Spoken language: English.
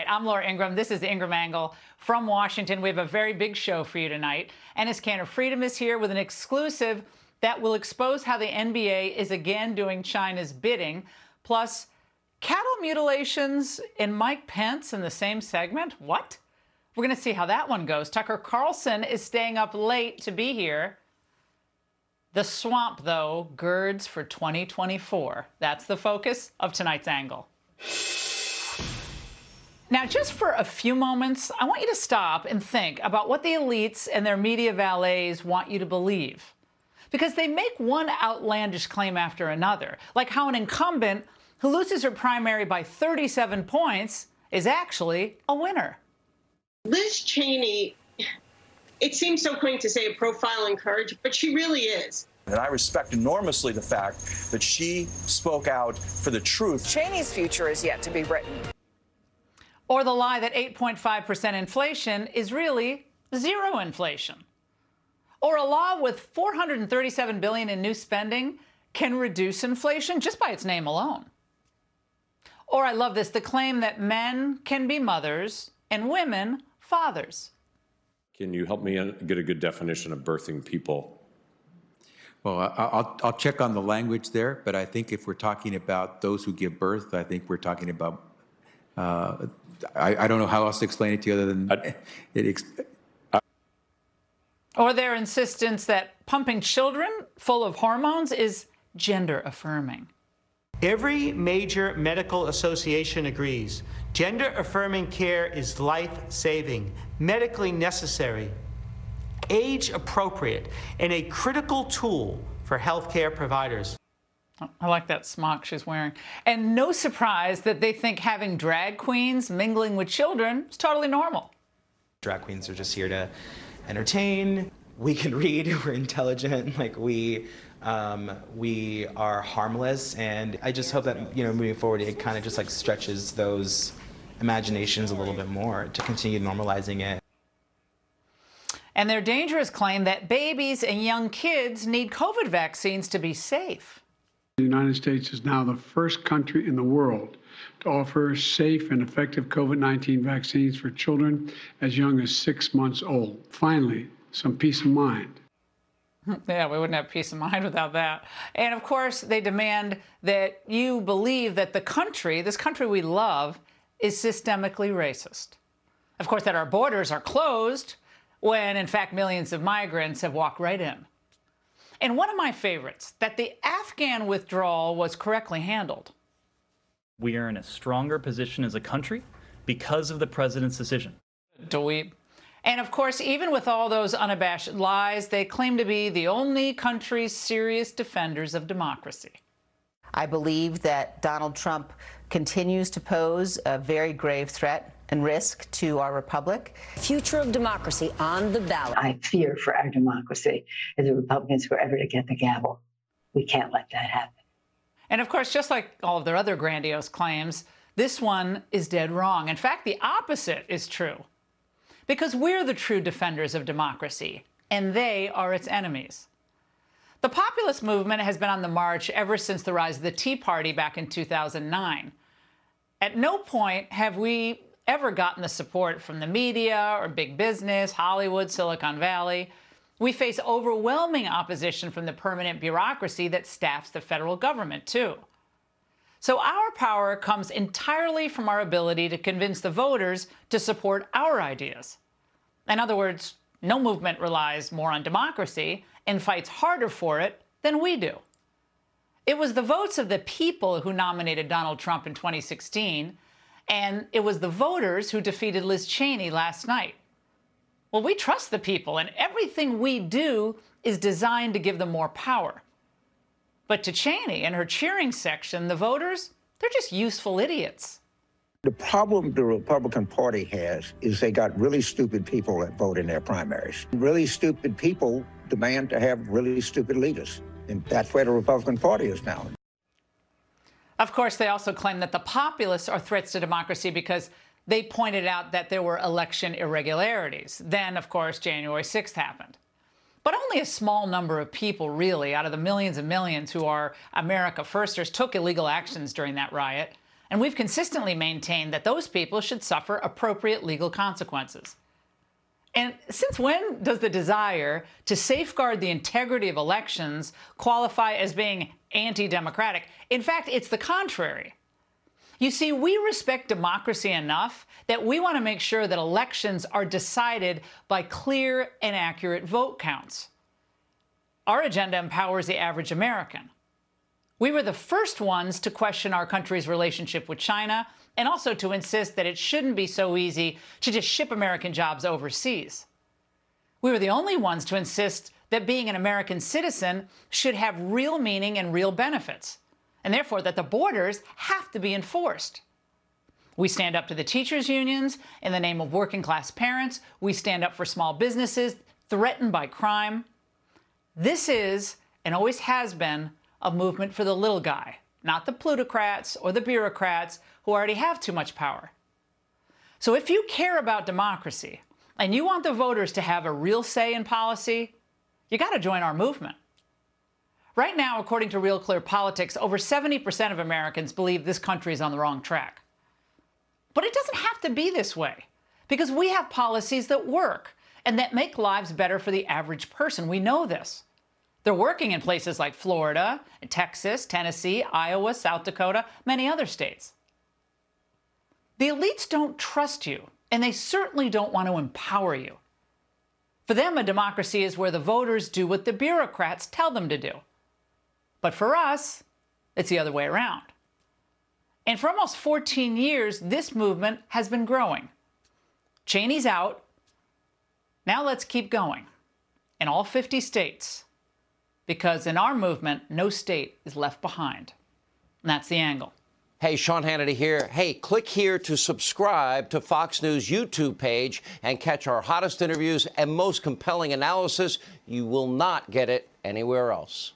I'm Laura Ingraham. This is the Ingraham Angle from Washington. We have a very big show for you tonight. Ennis Cantor Freedom is here with an exclusive that will expose how the NBA is again doing China's bidding, plus cattle mutilations and Mike Pence in the same segment. What? We're going to see how that one goes. Tucker Carlson is staying up late to be here. The swamp, though, girds for 2024. That's the focus of tonight's angle. Now, just for a few moments, I want you to stop and think about what the elites and their media valets want you to believe. Because they make one outlandish claim after another, like how an incumbent who loses her primary by 37 points is actually a winner. Liz Cheney, it seems so quaint to say a profile in courage, but she really is. And I respect enormously the fact that she spoke out for the truth. Cheney's future is yet to be written. Or the lie that 8.5% inflation is really zero inflation. Or a law with $437 billion in new spending can reduce inflation just by its name alone. Or, I love this, the claim that men can be mothers and women fathers. Can you help me get a good definition of birthing people? Well, I'll check on the language there, but I think if we're talking about those who give birth, I think we're talking about, I don't know how else to explain it to you other than Or their insistence that pumping children full of hormones is gender affirming. Every major medical association agrees gender-affirming care is life-saving, medically necessary, age-appropriate, and a critical tool for healthcare providers. I like that smock she's wearing. And no surprise that they think having drag queens mingling with children is totally normal. Drag queens are just here to entertain. We can read, we're intelligent, like we are harmless, and I just hope that, moving forward, it kind of just like stretches those imaginations a little bit more to continue normalizing it. And their dangerous claim that babies and young kids need COVID vaccines to be safe. The United States is now the first country in the world to offer safe and effective COVID-19 vaccines for children as young as 6 months old. Finally, some peace of mind. Yeah, we wouldn't have peace of mind without that. And of course, they demand that you believe that the country, this country we love, is systemically racist. Of course, that our borders are closed when, in fact, millions of migrants have walked right in. And one of my favorites, that the Afghan withdrawal was correctly handled. We are in a stronger position as a country because of the president's decision. Dweeb. And of course, even with all those unabashed lies, they claim to be the only country's serious defenders of democracy. I believe that Donald Trump continues to pose a very grave threat and risk to our republic. Future of democracy on the ballot. I fear for our democracy if the Republicans were ever to get the gavel. We can't let that happen. And of course, just like all of their other grandiose claims, this one is dead wrong. In fact, the opposite is true. Because we're the true defenders of democracy, and they are its enemies. The populist movement has been on the march ever since the rise of the Tea Party back in 2009. At no point have we ever gotten the support from the media or big business, Hollywood, Silicon Valley. We face overwhelming opposition from the permanent bureaucracy that staffs the federal government, too. So our power comes entirely from our ability to convince the voters to support our ideas. In other words, no movement relies more on democracy and fights harder for it than we do. It was the votes of the people who nominated Donald Trump in 2016, and it was the voters who defeated Liz Cheney last night. Well, we trust the people, and everything we do is designed to give them more power. But to Cheney and her cheering section, the voters, they're just useful idiots. The problem the Republican Party has is they got really stupid people that vote in their primaries. Really stupid people demand to have really stupid leaders. And that's where the Republican Party is now. Of course, they also claim that the populists are threats to democracy because they pointed out that there were election irregularities. Then, of course, January 6th happened. But only a small number of people, really, out of the millions and millions who are America Firsters, took illegal actions during that riot. And we've consistently maintained that those people should suffer appropriate legal consequences. And since when does the desire to safeguard the integrity of elections qualify as being anti-democratic? In fact, it's the contrary. You see, we respect democracy enough that we want to make sure that elections are decided by clear and accurate vote counts. Our agenda empowers the average American. We were the first ones to question our country's relationship with China and also to insist that it shouldn't be so easy to just ship American jobs overseas. We were the only ones to insist that being an American citizen should have real meaning and real benefits, and therefore that the borders have to be enforced. We stand up to the teachers' unions in the name of working-class parents. We stand up for small businesses threatened by crime. This is, and always has been, a movement for the little guy, not the plutocrats or the bureaucrats who already have too much power. So if you care about democracy and you want the voters to have a real say in policy, you got to join our movement. Right now, according to Real Clear Politics, over 70% of Americans believe this country is on the wrong track. But it doesn't have to be this way, because we have policies that work and that make lives better for the average person. We know this. They're working in places like Florida, Texas, Tennessee, Iowa, South Dakota, many other states. The elites don't trust you, and they certainly don't want to empower you. For them, a democracy is where the voters do what the bureaucrats tell them to do. But for us, it's the other way around. And for almost 14 years, this movement has been growing. Cheney's out. Now let's keep going in all 50 states. Because in our movement, no state is left behind. And that's The Angle. Hey, Sean Hannity here. Hey, click here to subscribe to Fox News YouTube page and catch our hottest interviews and most compelling analysis. You will not get it anywhere else.